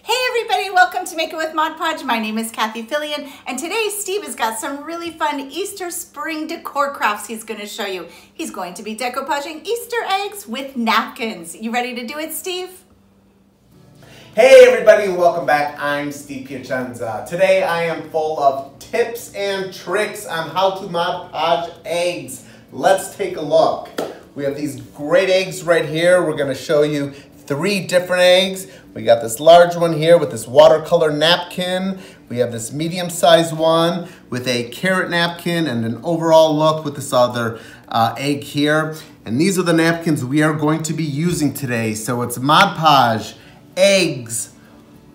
Hey everybody, welcome to Make It With Mod Podge. My name is Kathy Fillion, and today Steve has got some really fun Easter spring decor crafts he's going to show you. He's going to be decoupaging Easter eggs with napkins. You ready to do it, Steve? Hey everybody, and welcome back. I'm Steve Piacenza. Today I am full of tips and tricks on how to Mod Podge eggs. Let's take a look. We have these great eggs right here. We're going to show you 3 different eggs. We got this large one here with this watercolor napkin. We have this medium-sized one with a carrot napkin and an overall look with this other egg here. And these are the napkins we are going to be using today. So it's Mod Podge, eggs,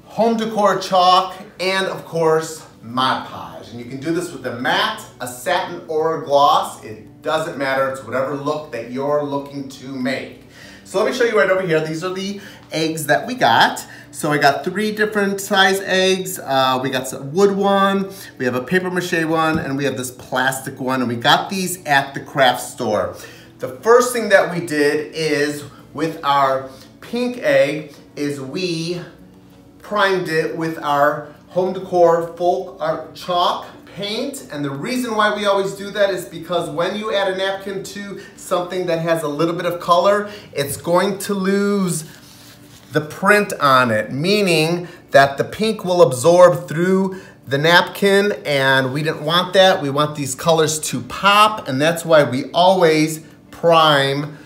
home decor chalk, and of course, Mod Podge. And you can do this with a matte, a satin, or a gloss. It doesn't matter. It's whatever look that you're looking to make. So let me show you right over here. These are the eggs that we got. So I got 3 different size eggs. We got some wood one, we have a paper mache one, and we have this plastic one. And we got these at the craft store. The first thing that we did is with our pink egg is we primed it with our home decor folk art chalk paint. And the reason why we always do that is because when you add a napkin to something that has a little bit of color, it's going to lose the print on it, meaning that the pink will absorb through the napkin, and we didn't want that. We want these colors to pop, and that's why we always prime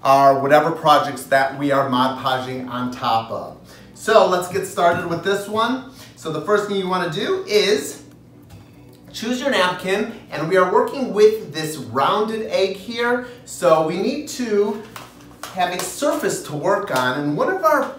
our whatever projects that we are Mod Podging on top of. So let's get started with this one. So the first thing you want to do is choose your napkin, and we are working with this rounded egg here. So we need to have a surface to work on, and one of our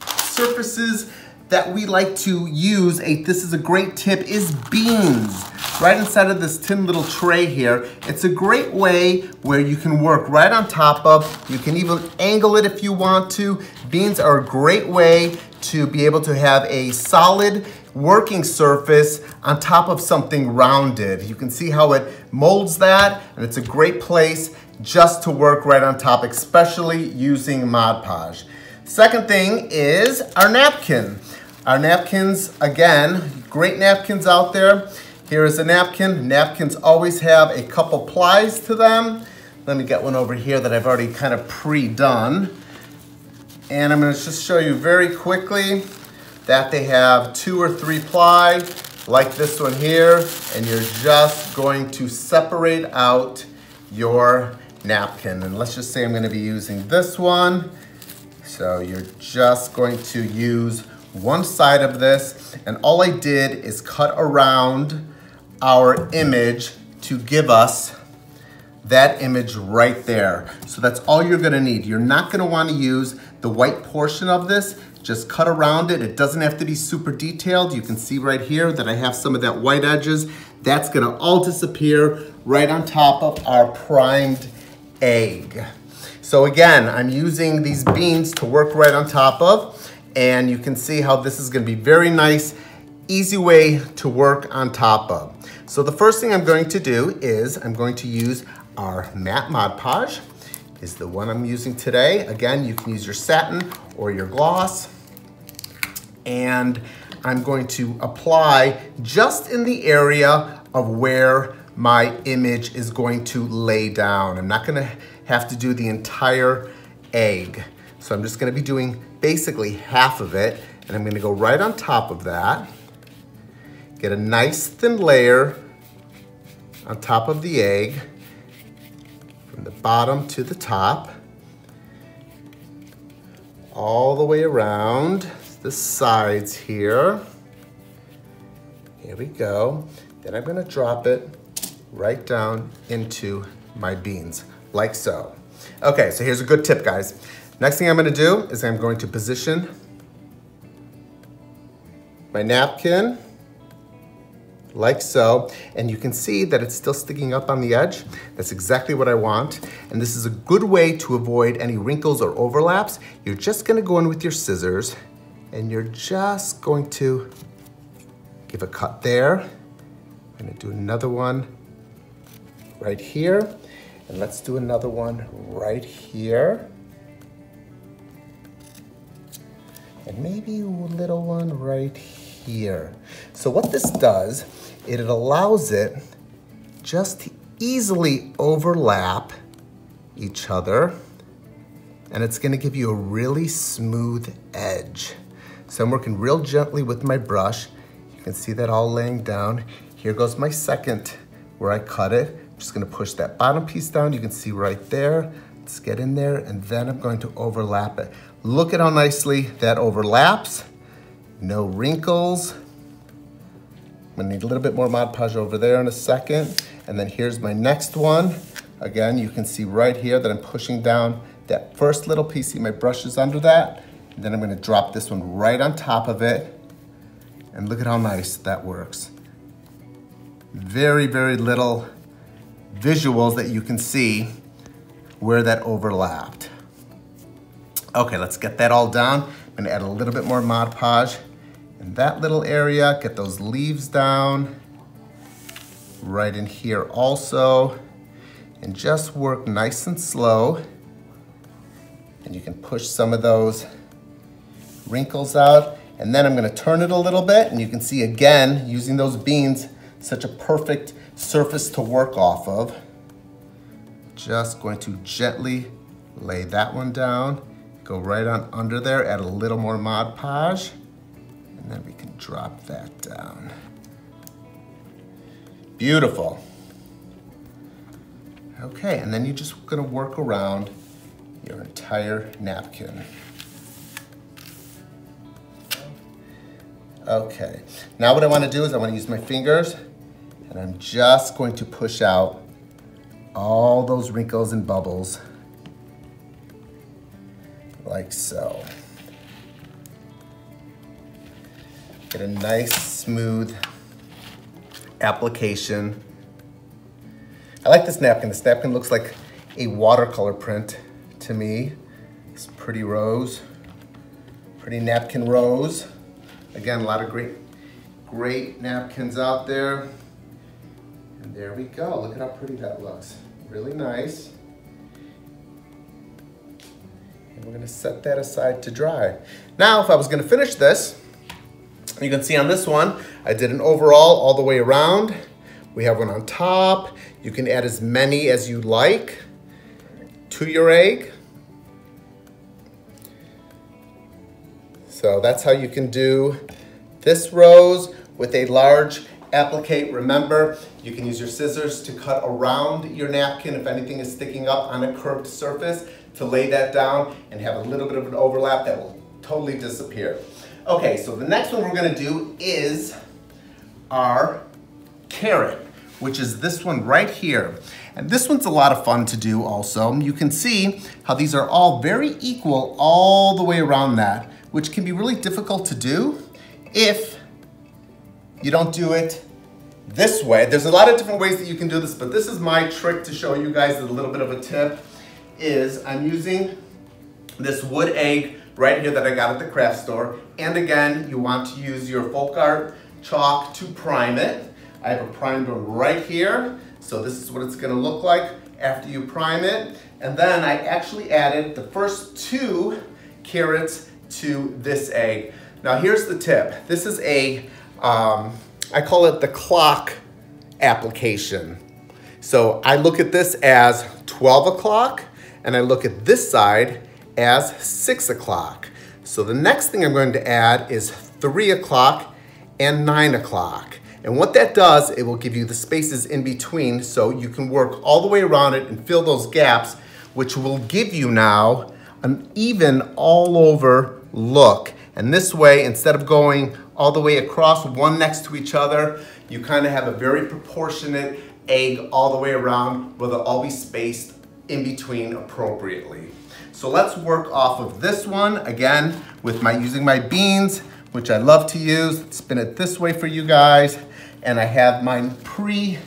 surfaces that we like to use, this is a great tip, is beans. Right inside of this tin little tray here. It's a great way where you can work right on top of. You can even angle it if you want to. Beans are a great way to be able to have a solid working surface on top of something rounded. You can see how it molds that, and it's a great place just to work right on top, especially using Mod Podge. Second thing is our napkin. Our napkins, again, great napkins out there. Here is a napkin. Napkins always have a couple plies to them. Let me get one over here that I've already kind of pre-done. And I'm going to just show you very quickly that they have 2 or 3 ply, like this one here, and you're just going to separate out your napkin. And let's just say I'm going to be using this one. So you're just going to use one side of this, and all I did is cut around our image to give us that image right there. So that's all you're gonna need. You're not gonna wanna use the white portion of this. Just cut around it. It doesn't have to be super detailed. You can see right here that I have some of that white edges. That's gonna all disappear right on top of our primed egg. So again, I'm using these beans to work right on top of, and you can see how this is gonna be very nice, easy way to work on top of. So the first thing I'm going to do is I'm going to use our matte Mod Podge, is the one I'm using today. Again, you can use your satin or your gloss. And I'm going to apply just in the area of where my image is going to lay down. I'm not gonna have to do the entire egg. So I'm just gonna be doing basically half of it, and I'm gonna go right on top of that. Get a nice thin layer on top of the egg, from the bottom to the top, all the way around the sides here. Here we go. Then I'm gonna drop it right down into my beans, like so. Okay, so here's a good tip, guys. Next thing I'm gonna do is I'm going to position my napkin like so, and you can see that it's still sticking up on the edge. That's exactly what I want, and this is a good way to avoid any wrinkles or overlaps. You're just gonna go in with your scissors, and you're just going to give a cut there. I'm gonna do another one right here, and let's do another one right here. and maybe a little one right here. So what this does, it allows it just to easily overlap each other, and it's gonna give you a really smooth edge. So I'm working real gently with my brush. You can see that all laying down. Here goes my second where I cut it. I'm just gonna push that bottom piece down. You can see right there. Let's get in there, and then I'm going to overlap it. Look at how nicely that overlaps. No wrinkles. I'm gonna need a little bit more Mod Podge over there in a second. And then here's my next one. Again, you can see right here that I'm pushing down that first little piece. See my brush is under that. And then I'm gonna drop this one right on top of it. And look at how nice that works. Very, very little visuals that you can see where that overlapped. Okay, let's get that all down. I'm gonna add a little bit more Mod Podge in that little area, get those leaves down, right in here also, and just work nice and slow. And you can push some of those wrinkles out. And then I'm gonna turn it a little bit, and you can see again, using those beans, such a perfect surface to work off of. Just going to gently lay that one down, go right on under there, add a little more Mod Podge, and then we can drop that down. Beautiful. Okay, and then you're just gonna work around your entire napkin. Okay, now what I wanna do is I wanna use my fingers, and I'm just going to push out all those wrinkles and bubbles, like so. Get a nice, smooth application. I like this napkin. This napkin looks like a watercolor print to me. It's pretty rose, pretty napkin rose. Again, a lot of great napkins out there. And there we go. Look at how pretty that looks. Really nice. And we're gonna set that aside to dry. Now, if I was gonna finish this, you can see on this one, I did an overall all the way around. We have one on top. You can add as many as you like to your egg. So that's how you can do this rose with a large applique. Remember, you can use your scissors to cut around your napkin if anything is sticking up on a curved surface, to lay that down and have a little bit of an overlap that will totally disappear. Okay, so the next one we're gonna do is our carrot, which is this one right here. And this one's a lot of fun to do also. You can see how these are all very equal all the way around that, which can be really difficult to do if you don't do it this way. There's a lot of different ways that you can do this, but this is my trick to show you guys a little bit of a tip, is I'm using this wood egg right here that I got at the craft store. And again, you want to use your folk art chalk to prime it. I have a primed one right here. So this is what it's gonna look like after you prime it. And then I actually added the first 2 carrots to this egg. Now here's the tip. This is a, I call it the clock application. So I look at this as 12 o'clock, and I look at this side as 6 o'clock. So the next thing I'm going to add is 3 o'clock and 9 o'clock. And what that does, it will give you the spaces in between so you can work all the way around it and fill those gaps, which will give you now an even all over look. And this way, instead of going all the way across one next to each other, you kind of have a very proportionate egg all the way around where they'll all be spaced in between appropriately. So let's work off of this one again with using my beans, which I love to use. Spin it this way for you guys. And I have my pre-cut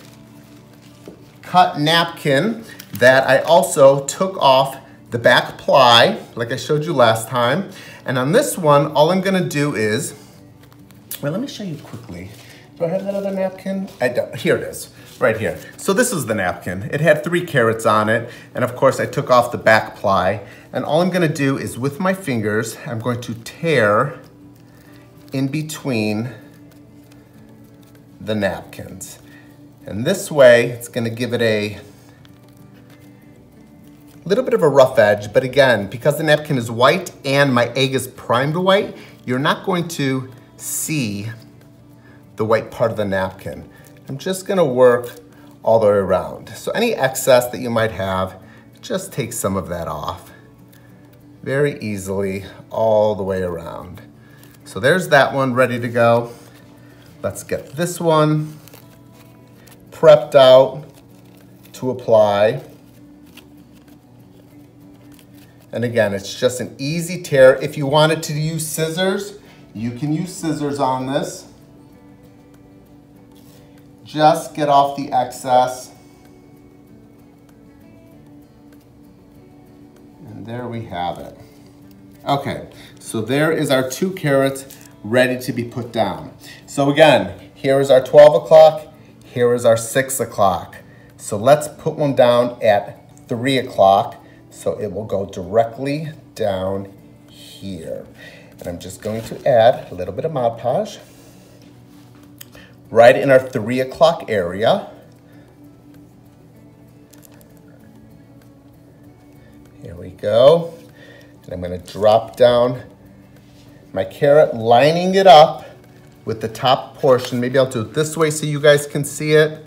napkin that I also took off the back ply, like I showed you last time. And on this one, all I'm gonna do is, well, let me show you quickly. Do I have that other napkin? I don't. Here it is, right here. So this is the napkin. It had 3 carrots on it, and of course I took off the back ply. And all I'm gonna do is with my fingers, I'm going to tear in between the napkins. And this way, it's gonna give it a little bit of a rough edge, but again, because the napkin is white and my egg is primed white, you're not going to see the white part of the napkin. I'm just gonna work all the way around. So any excess that you might have, just take some of that off. Very easily, all the way around. So there's that one ready to go. Let's get this one prepped out to apply. And again, it's just an easy tear. If you wanted to use scissors, you can use scissors on this. Just get off the excess. And there we have it. Okay, so there is our 2 carrots ready to be put down. So again, here is our 12 o'clock, here is our 6 o'clock. So let's put one down at 3 o'clock. So it will go directly down here. And I'm just going to add a little bit of Mod Podge right in our 3 o'clock area. Here we go. And I'm gonna drop down my carrot, lining it up with the top portion. Maybe I'll do it this way so you guys can see it.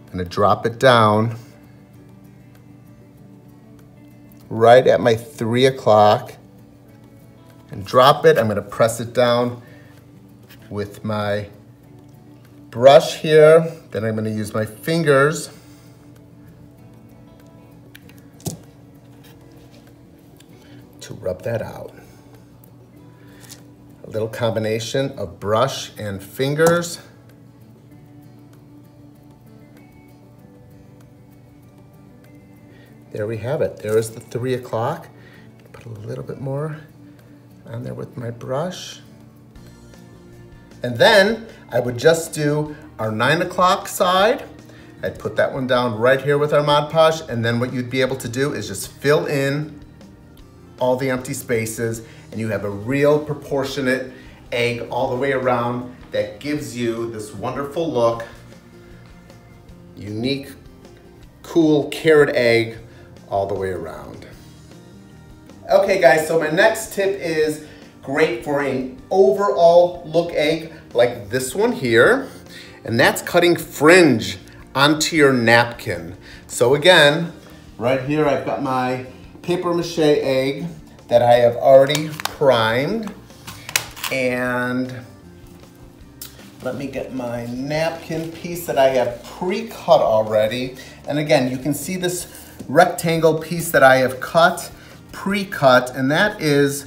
I'm gonna drop it down right at my 3 o'clock and drop it. I'm gonna press it down with my brush here. Then I'm gonna use my fingers to rub that out. A little combination of brush and fingers. There we have it. There is the 3 o'clock. Put a little bit more on there with my brush. And then I would just do our 9 o'clock side. I'd put that one down right here with our Mod Podge, and then what you'd be able to do is just fill in all the empty spaces, and you have a real proportionate egg all the way around that gives you this wonderful look, unique, cool carrot egg all the way around. Okay guys, so my next tip is great for an overall look egg like this one here, and that's cutting fringe onto your napkin. So again, right here I've got my paper mache egg that I have already primed, and let me get my napkin piece that I have pre-cut already. And again, you can see this rectangle piece that I have cut, pre-cut, and that is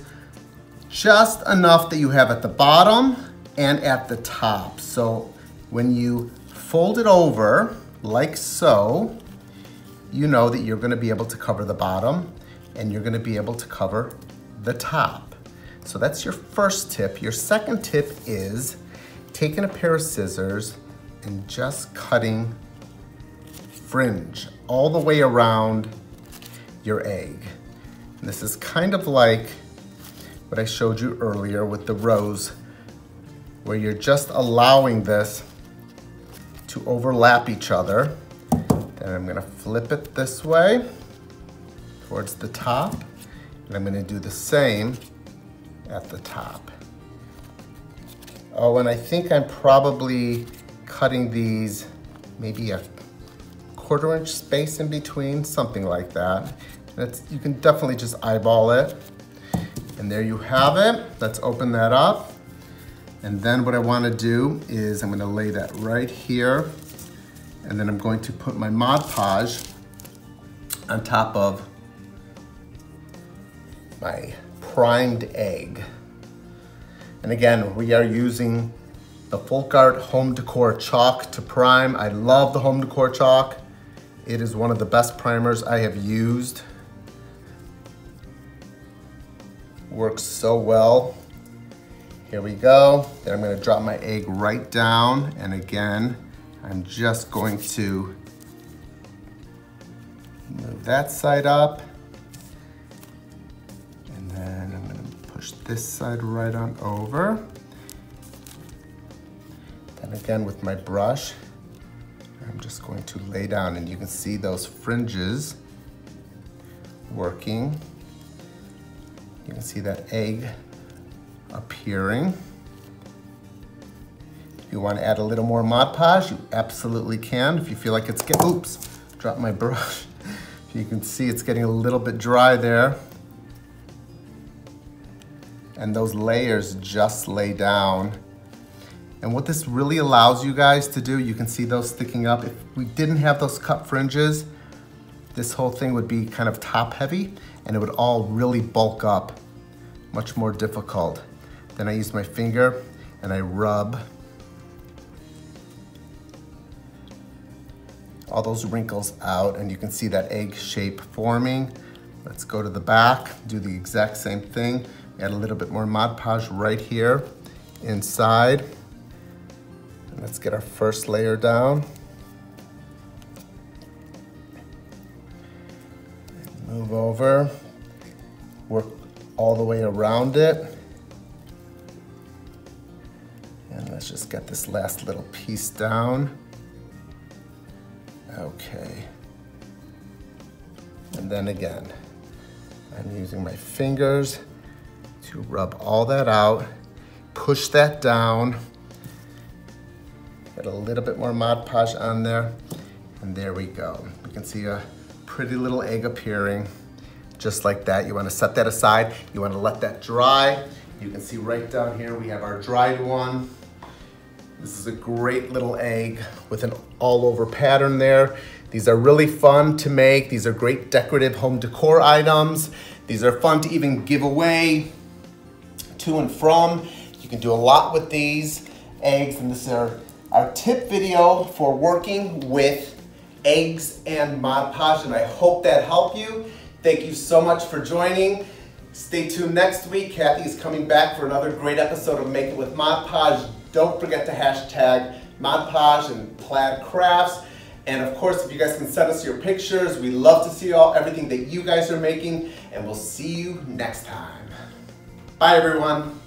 just enough that you have at the bottom and at the top. So when you fold it over like so, you know that you're gonna be able to cover the bottom and you're gonna be able to cover the top. So that's your first tip. Your second tip is taking a pair of scissors and just cutting fringe all the way around your egg. And this is kind of like what I showed you earlier with the rose, where you're just allowing this to overlap each other. Then I'm gonna flip it this way towards the top, and I'm gonna do the same at the top. Oh, and I think I'm probably cutting these maybe a 1/4 inch space in between, something like that. You can definitely just eyeball it. And there you have it. Let's open that up. And then what I wanna do is I'm gonna lay that right here, and then I'm going to put my Mod Podge on top of my primed egg. And again, we are using the Folk Art Home Decor Chalk to prime. I love the Home Decor Chalk. It is one of the best primers I have used. Works so well. Here we go. Then I'm gonna drop my egg right down. And again, I'm just going to move that side up. And then I'm gonna push this side right on over. Then again with my brush, I'm just going to lay down, and you can see those fringes working. You can see that egg appearing. If you want to add a little more Mod Podge, you absolutely can. If you feel like it's getting, oops, dropped my brush. You can see it's getting a little bit dry there. And those layers just lay down. And what this really allows you guys to do, you can see those sticking up. If we didn't have those cut fringes, this whole thing would be kind of top heavy and it would all really bulk up, much more difficult. Then I use my finger and I rub all those wrinkles out, and you can see that egg shape forming. Let's go to the back, do the exact same thing. Add a little bit more Mod Podge right here inside. And let's get our first layer down. Move over, work all the way around it. And let's just get this last little piece down. Okay. And then again, I'm using my fingers to rub all that out, push that down, get a little bit more Mod Podge on there, and there we go. You can see a pretty little egg appearing, just like that. You want to set that aside. You want to let that dry. You can see right down here we have our dried one. This is a great little egg with an all over pattern there. These are really fun to make. These are great decorative home decor items. These are fun to even give away to and from. You can do a lot with these eggs, and this is our tip video for working with eggs and Mod Podge, and I hope that helped you. Thank you so much for joining. Stay tuned next week. Kathy is coming back for another great episode of Make It With Mod Podge. Don't forget to hashtag Mod Podge and Plaid Crafts. And of course, if you guys can send us your pictures, we love to see everything that you guys are making, and we'll see you next time. Bye everyone.